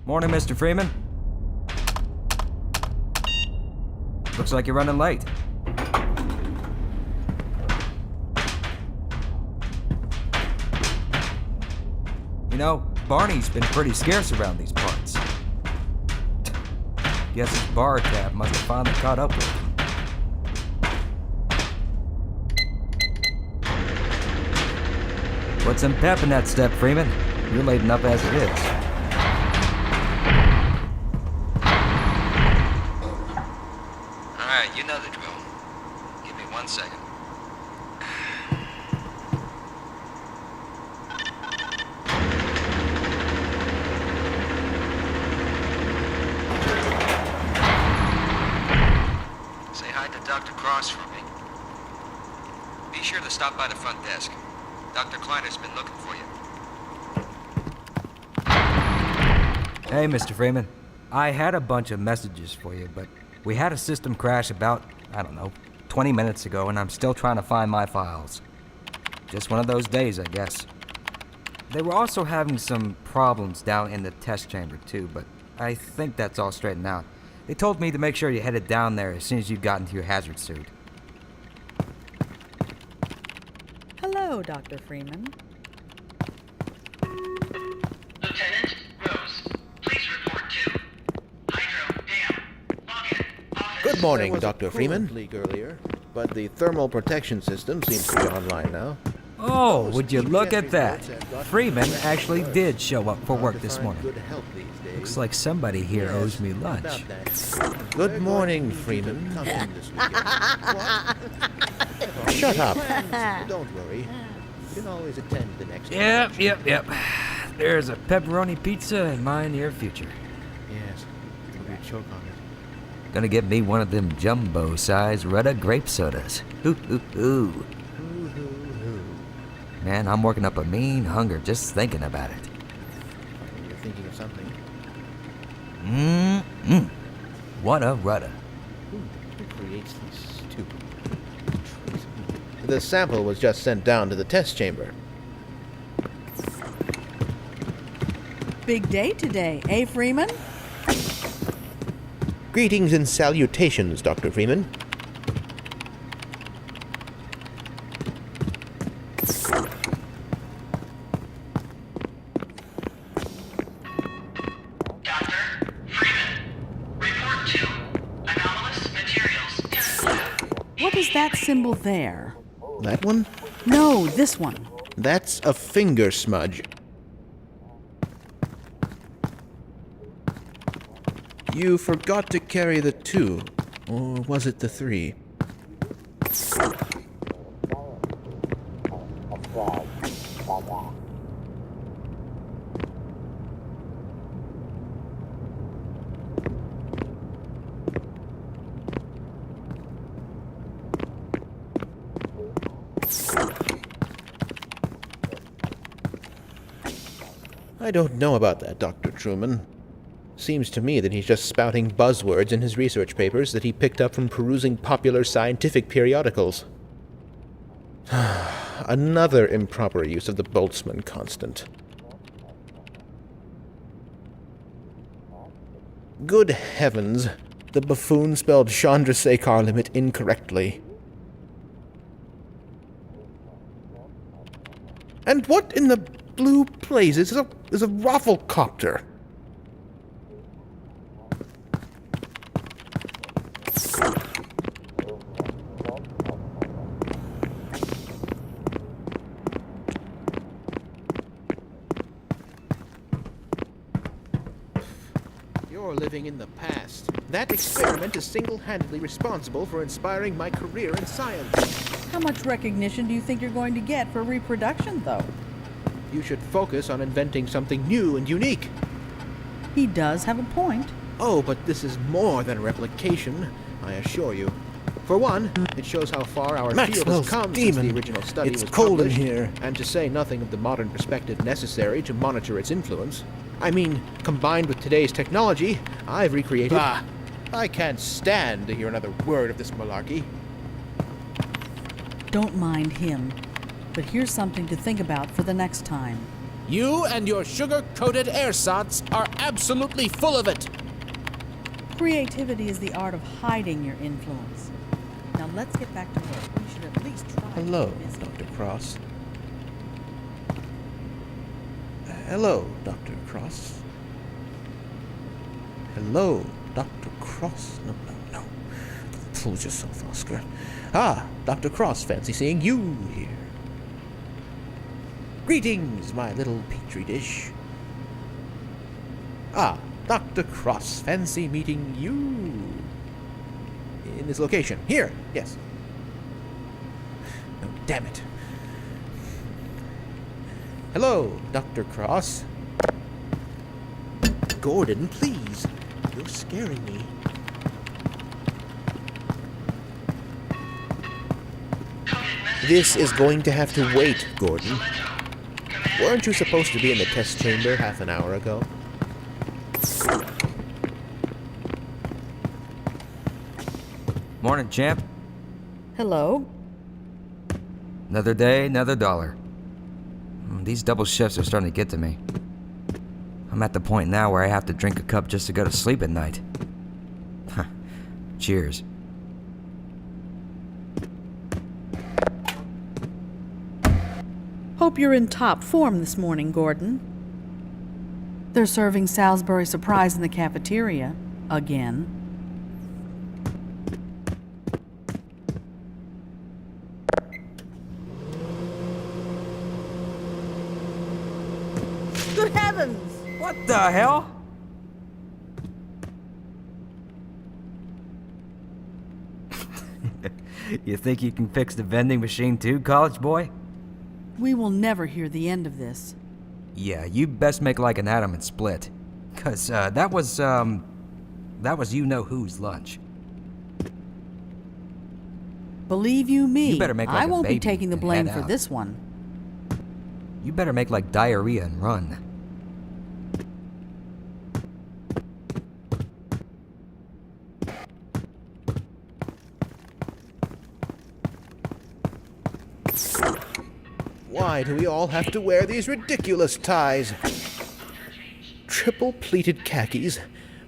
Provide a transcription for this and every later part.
Morning, Mr. Freeman. Looks like you're running late. You know, Barney's been pretty scarce around these parts. Guess his bar tab must have finally caught up with him. Put some pep in that step, Freeman. You're late enough as it is. Alright, you know the drill. Give me 1 second. Say hi to Dr. Cross for me. Be sure to stop by the front desk. Dr. Kleiner's been looking for you. Hey, Mr. Freeman. I had a bunch of messages for you, but we had a system crash about, 20 minutes ago, and I'm still trying to find my files. Just one of those days, I guess. They were also having some problems down in the test chamber, too, but I think that's all straightened out. They told me to make sure you headed down there as soon as you got into your hazard suit. Hello, Dr. Freeman. Lieutenant Rose, please report to Hydro Dam. Log in. Office. Good morning, There was a Dr. coolant Freeman. leak earlier, but the thermal protection system seems to be online now. Oh, would you look at that? Freeman actually did show up for work this morning. Good help these days. Looks like somebody here owes me lunch. About that. Good morning, Freeman. Come in this weekend. What? Shut up. Don't worry. You can always attend the next Yep. election. There's a pepperoni pizza in my near future. Yes. Maybe choke on it. Gonna get me one of them jumbo-sized Rudda grape sodas. Ooh. Hoo-hoo-hoo. Man, I'm working up a mean hunger just thinking about it. You're thinking of something. What a Rudda. Who creates these stupid trees? The sample was just sent down to the test chamber. Big day today, eh, Freeman? Greetings and salutations, Dr. Freeman. Dr. Freeman, report to Anomalous Materials Test Lab. What is that symbol there? That one? No, this one. That's a finger smudge. You forgot to carry the 2. Or was it the 3? I don't know about that, Dr. Truman. Seems to me that he's just spouting buzzwords in his research papers that he picked up from perusing popular scientific periodicals. Another improper use of the Boltzmann constant. Good heavens, the buffoon spelled Chandrasekhar limit incorrectly. And what in the blue blazes is a rafflecopter? You're living in the past. That experiment is single-handedly responsible for inspiring my career in science. How much recognition do you think you're going to get for reproduction, though? You should focus on inventing something new and unique. He does have a point. Oh, but this is more than replication, I assure you. For one, it shows how far our field Maxwell's has come demon. since the original study It's was cold in published, here. and to say nothing of the modern perspective necessary to monitor its influence. I mean, combined with today's technology, I've recreated... Bah! I can't stand to hear another word of this malarkey. Don't mind him. But here's something to think about for the next time. You and your sugar-coated ersatz are absolutely full of it. Creativity is the art of hiding your influence. Now let's get back to work. We should at least try. Hello, to miss it. Dr. Cross. Hello, Dr. Cross. Hello, Dr. Cross. No. Compose yourself, Oscar. Ah, Dr. Cross, fancy seeing you here. Greetings, my little petri dish. Ah, Dr. Cross, fancy meeting you. In this location. Here, yes. No, damn it. Hello, Dr. Cross. Gordon, please. You're scaring me. This is going to have to wait, Gordon. Weren't you supposed to be in the test chamber half an hour ago? Morning, champ. Hello? Another day, another dollar. These double shifts are starting to get to me. I'm at the point now where I have to drink a cup just to go to sleep at night. Cheers. Hope you're in top form this morning, Gordon. They're serving Salisbury Surprise in the cafeteria. Again. Good heavens! What the hell? You think you can fix the vending machine too, college boy? We will never hear the end of this. Yeah, you best make like an atom and split. 'Cause that was you-know-who's lunch. Believe you me, You better make like I a won't be baby taking the and blame head for out. this one. You better make like diarrhea and run. Why do we all have to wear these ridiculous ties? Triple-pleated khakis.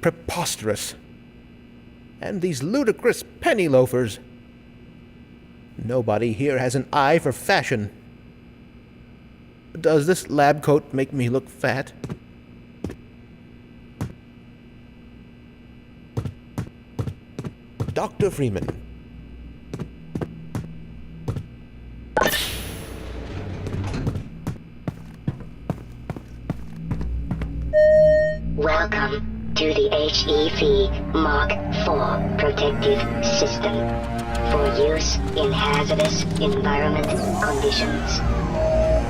Preposterous. And these ludicrous penny loafers. Nobody here has an eye for fashion. Does this lab coat make me look fat? Dr. Freeman. Welcome to the HEV Mark IV protective system for use in hazardous environment conditions.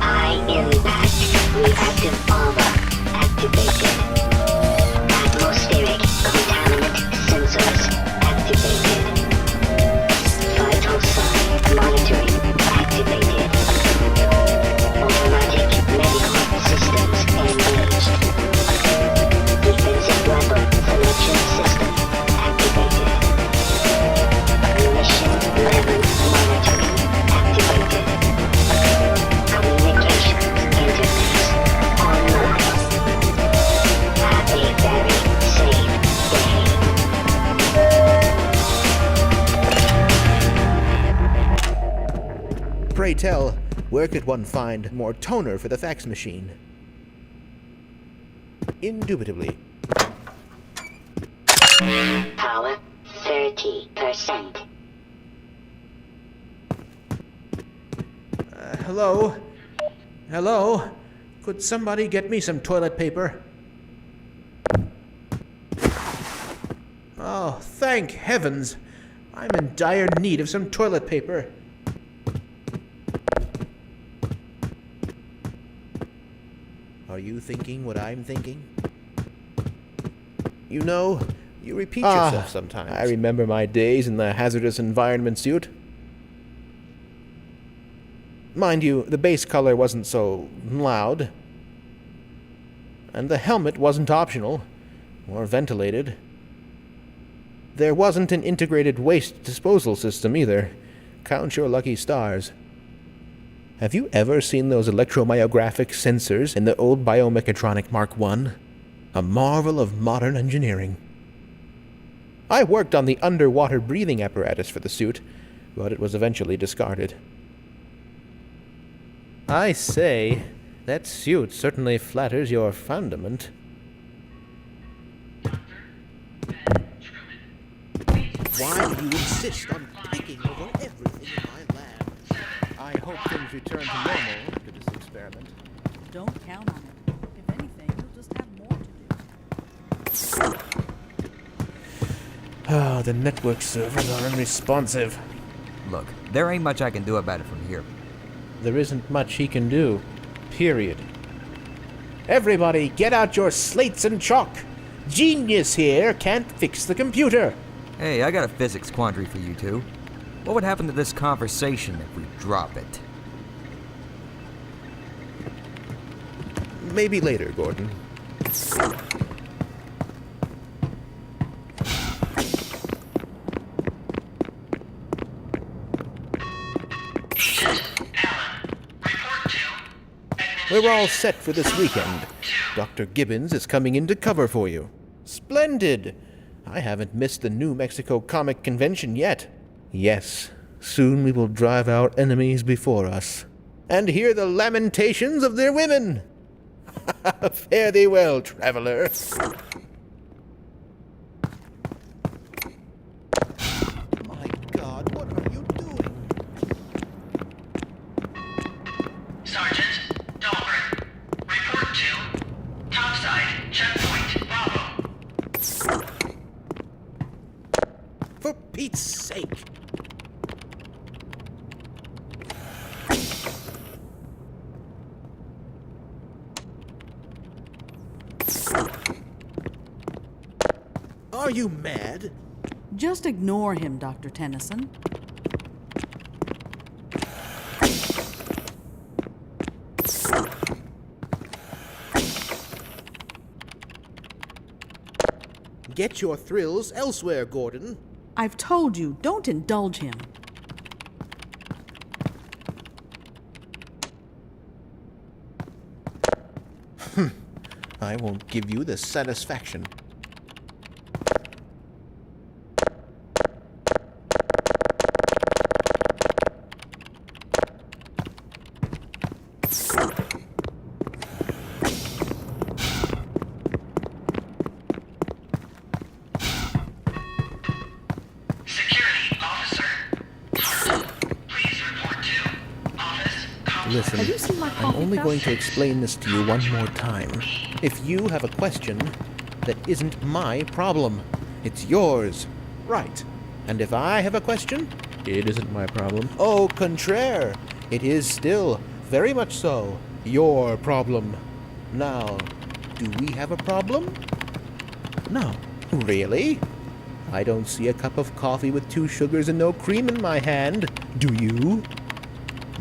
High impact reactive armor activated. Atmospheric contaminant sensors activated. Vital sign monitoring activated. Automatic medical systems engaged. Defensive weapon selection system activated. Mission level monitoring activated. Communications interface online. Have a very safe day. Pray tell, where could one find more toner for the fax machine? Indubitably. Power 30%. Hello? Hello? Could somebody get me some toilet paper? Oh, thank heavens! I'm in dire need of some toilet paper. Are you thinking what I'm thinking? You know, you repeat yourself sometimes. I remember my days in the hazardous environment suit. Mind you, the base color wasn't so loud. And the helmet wasn't optional, or ventilated. There wasn't an integrated waste disposal system either. Count your lucky stars. Have you ever seen those electromyographic sensors in the old biomechatronic Mark I? A marvel of modern engineering. I worked on the underwater breathing apparatus for the suit, but it was eventually discarded. I say, that suit certainly flatters your fundament. Why do you insist on picking over everything in my lab? I hope things return to normal after this experiment. Don't count on it. If anything, you'll just have more to do. Oh, the network servers are unresponsive. Look, there ain't much I can do about it from here. There isn't much he can do. Period. Everybody, get out your slates and chalk. Genius here can't fix the computer. Hey, I got a physics quandary for you two. What would happen to this conversation if we drop it? Maybe later, Gordon. We're all set for this weekend. Dr. Gibbons is coming in to cover for you. Splendid! I haven't missed the New Mexico Comic Convention yet. Yes, soon we will drive our enemies before us, and hear the lamentations of their women. Fare thee well, traveler. My God, what are you doing? Sergeant Dahlgren, report to topside checkpoint Bravo. For Pete's sake. Are you mad? Just ignore him, Dr. Tennyson. Get your thrills elsewhere, Gordon. I've told you, don't indulge him. I won't give you the satisfaction. Security officer Hart, please report to office complex. Have you Listen, seen my I'm coffee only cup? going to explain this to you one more time. If you have a question, that isn't my problem. It's yours. Right. And if I have a question, it isn't my problem. Au contraire, it is still, very much so, your problem. Now, do we have a problem? No. Really? I don't see a cup of coffee with 2 sugars and no cream in my hand. Do you?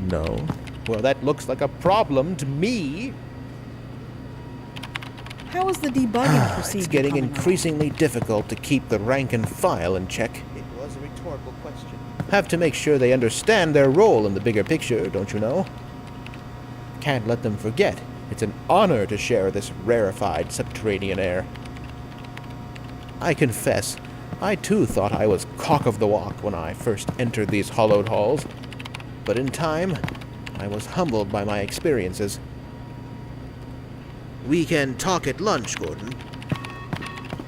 No. Well, that looks like a problem to me. How is the debugging procedure It's getting coming along? increasingly difficult to keep the rank and file in check. It was a rhetorical question. Have to make sure they understand their role in the bigger picture, don't you know? Can't let them forget. It's an honor to share this rarefied subterranean air. I confess, I too thought I was cock of the walk when I first entered these hollowed halls. But in time, I was humbled by my experiences. We can talk at lunch, Gordon.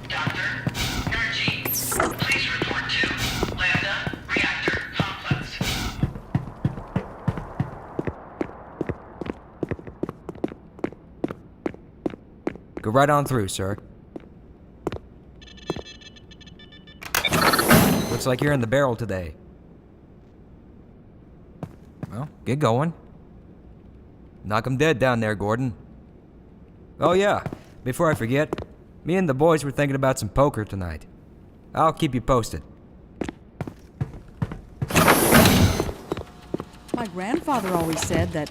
Dr. Energy, please report to Lambda Reactor Complex. Go right on through, sir. Looks like you're in the barrel today. Well, get going. Knock 'em dead down there, Gordon. Oh yeah, before I forget, me and the boys were thinking about some poker tonight. I'll keep you posted. My grandfather always said that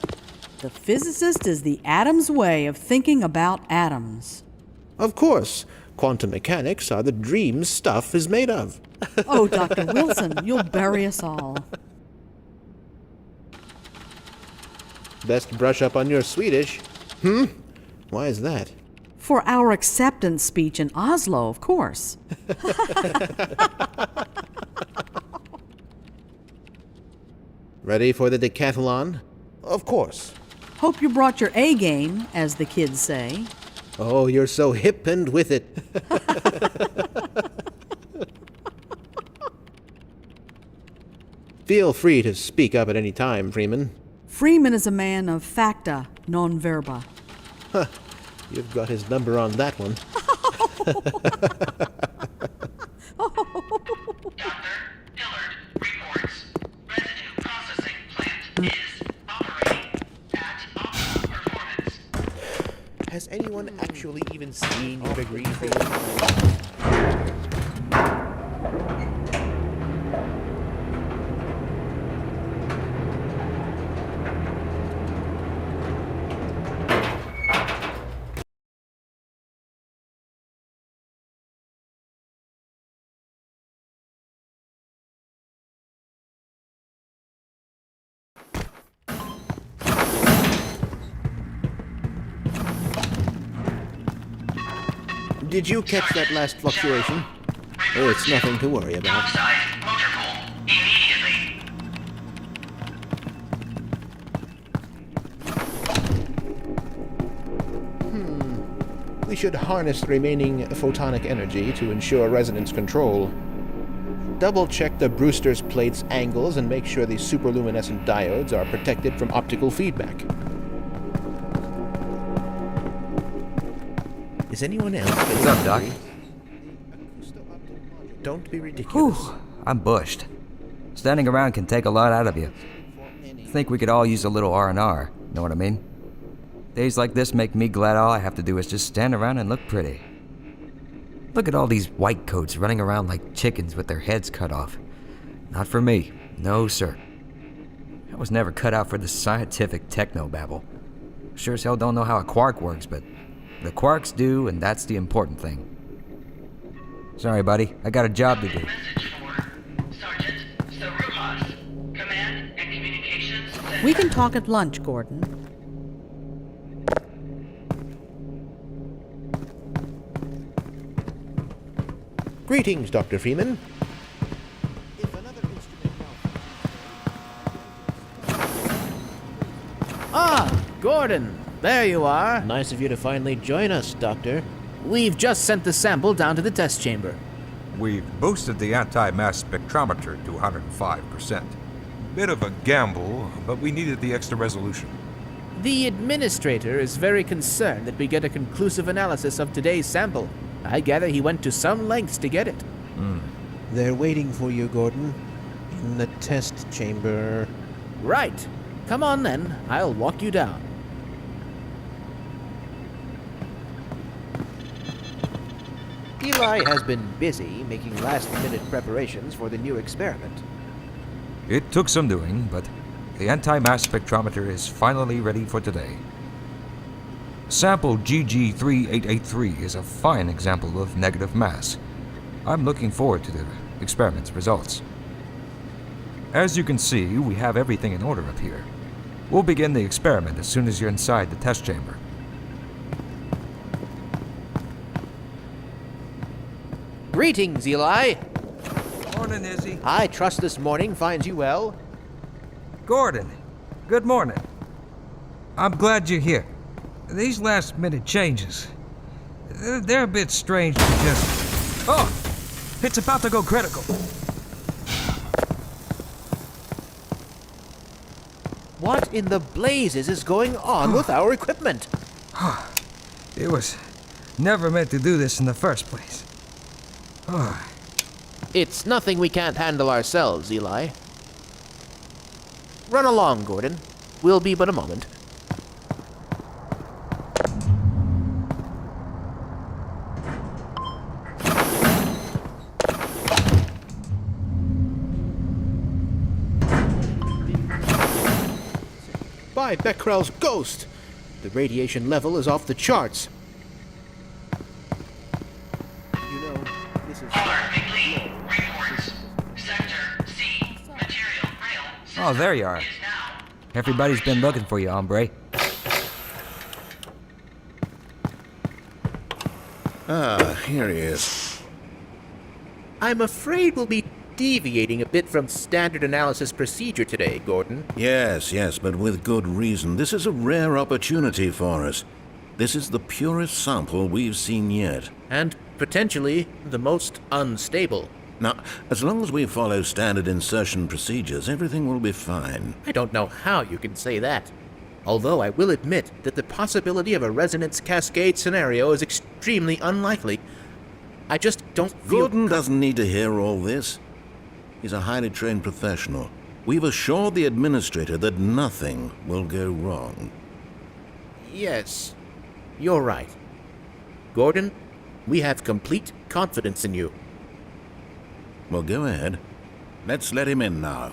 the physicist is the atom's way of thinking about atoms. Of course, quantum mechanics are the dreams stuff is made of. Oh, Dr. Wilson, you'll bury us all. Best brush up on your Swedish. Why is that? For our acceptance speech in Oslo, of course. Ready for the decathlon? Of course. Hope you brought your A game, as the kids say. Oh, you're so hip and with it. Feel free to speak up at any time, Freeman. Freeman is a man of facta, non verba. You've got his number on that one. Dr. Dillard reports residue processing plant is operating at optimal performance. Has anyone actually even seen your degree, Freeman? Did you catch that last fluctuation? Oh, it's nothing to worry about. Topside motor pool immediately. We should harness the remaining photonic energy to ensure resonance control. Double-check the Brewster's plate's angles and make sure the superluminescent diodes are protected from optical feedback. Is anyone else getting What's up, Doc? hungry? Don't be ridiculous. Whew, I'm bushed. Standing around can take a lot out of you. Think we could all use a little R&R, know what I mean? Days like this make me glad all I have to do is just stand around and look pretty. Look at all these white coats running around like chickens with their heads cut off. Not for me. No, sir. I was never cut out for this scientific techno-babble. Sure as hell don't know how a quark works, but the quarks do, and that's the important thing. Sorry, buddy. I got a job to do. Message for Sergeant Saruhas, Command and Communications Center. We can talk at lunch, Gordon. Greetings, Dr. Freeman. Ah, Gordon, there you are. Nice of you to finally join us, Doctor. We've just sent the sample down to the test chamber. We've boosted the Anti-Mass Spectrometer to 105%. Bit of a gamble, but we needed the extra resolution. The administrator is very concerned that we get a conclusive analysis of today's sample. I gather he went to some lengths to get it. They're waiting for you, Gordon. In the test chamber. Right. Come on then, I'll walk you down. Eli has been busy making last-minute preparations for the new experiment. It took some doing, but the Anti-Mass Spectrometer is finally ready for today. Sample GG3883 is a fine example of negative mass. I'm looking forward to the experiment's results. As you can see, we have everything in order up here. We'll begin the experiment as soon as you're inside the test chamber. Greetings, Eli. Morning, Izzy. I trust this morning finds you well. Gordon, good morning. I'm glad you're here. These last-minute changes, they're a bit strange to just... Oh! It's about to go critical. What in the blazes is going on with our equipment? It was never meant to do this in the first place. It's nothing we can't handle ourselves, Eli. Run along, Gordon. We'll be but a moment. By Becquerel's ghost! The radiation level is off the charts. You know, this is... Pollard Bigley reports Sector C material rail Oh, there you are. is now Everybody's been looking for you, hombre. Ah, here he is. I'm afraid we'll be deviating a bit from standard analysis procedure today, Gordon. Yes, but with good reason. This is a rare opportunity for us. This is the purest sample we've seen yet. And potentially the most unstable. Now, as long as we follow standard insertion procedures, everything will be fine. I don't know how you can say that. Although I will admit that the possibility of a resonance cascade scenario is extremely unlikely. I just don't feel... Gordon doesn't need to hear all this. He's a highly trained professional. We've assured the administrator that nothing will go wrong. Yes, you're right. Gordon, we have complete confidence in you. Well, go ahead. Let's let him in now.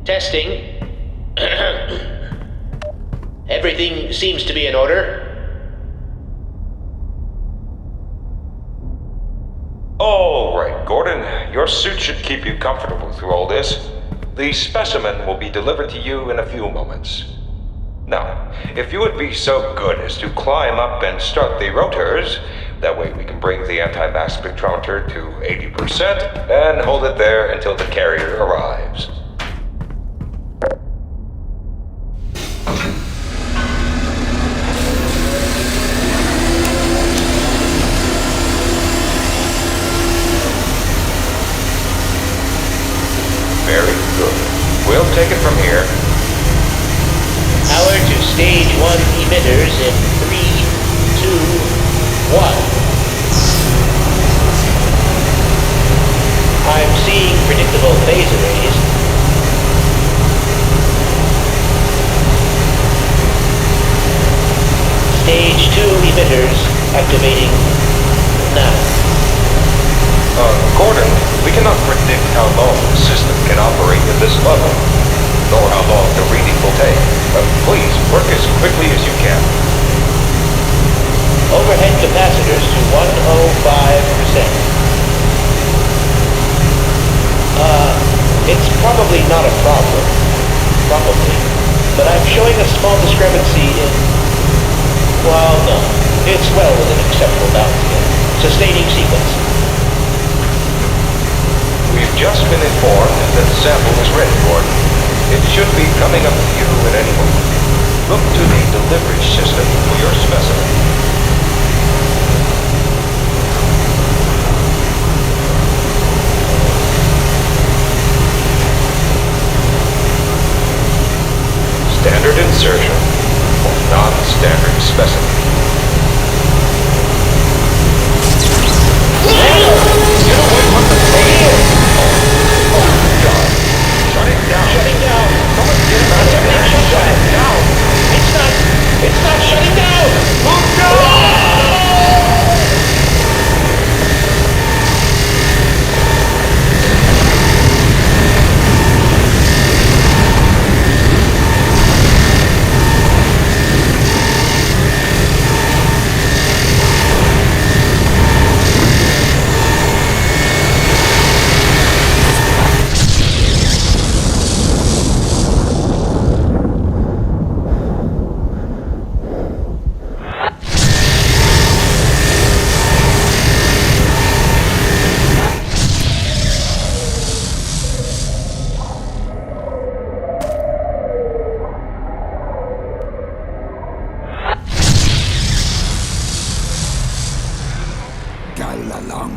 Testing. Everything seems to be in order. All right, Gordon. Your suit should keep you comfortable through all this. The specimen will be delivered to you in a few moments. Now, if you would be so good as to climb up and start the rotors, that way we can bring the anti-mass spectrometer to 80% and hold it there until the carrier arrives. Very good. We'll take it from here. Power to stage 1 emitters in 3, 2, 1. I'm seeing predictable phase arrays. Stage 2 emitters activating now. Gordon, we cannot predict how long the system can operate at this level, nor how long the reading will take. Please, work as quickly as you can. Overhead capacitors to 105%. It's probably not a problem. Probably. But I'm showing a small discrepancy in... Well, no. It's well within acceptable bounds again. Sustaining sequence. We've just been informed that the sample is ready, Gordon. It should be coming up to you at any moment. Look to the delivery system for your specimen. Standard insertion for non-standard specimen. Get away from the table! Oh my God! Shut it down! Shutting down! Someone get him out of there! Shut it down! It's not shutting down! Move down! Galalong.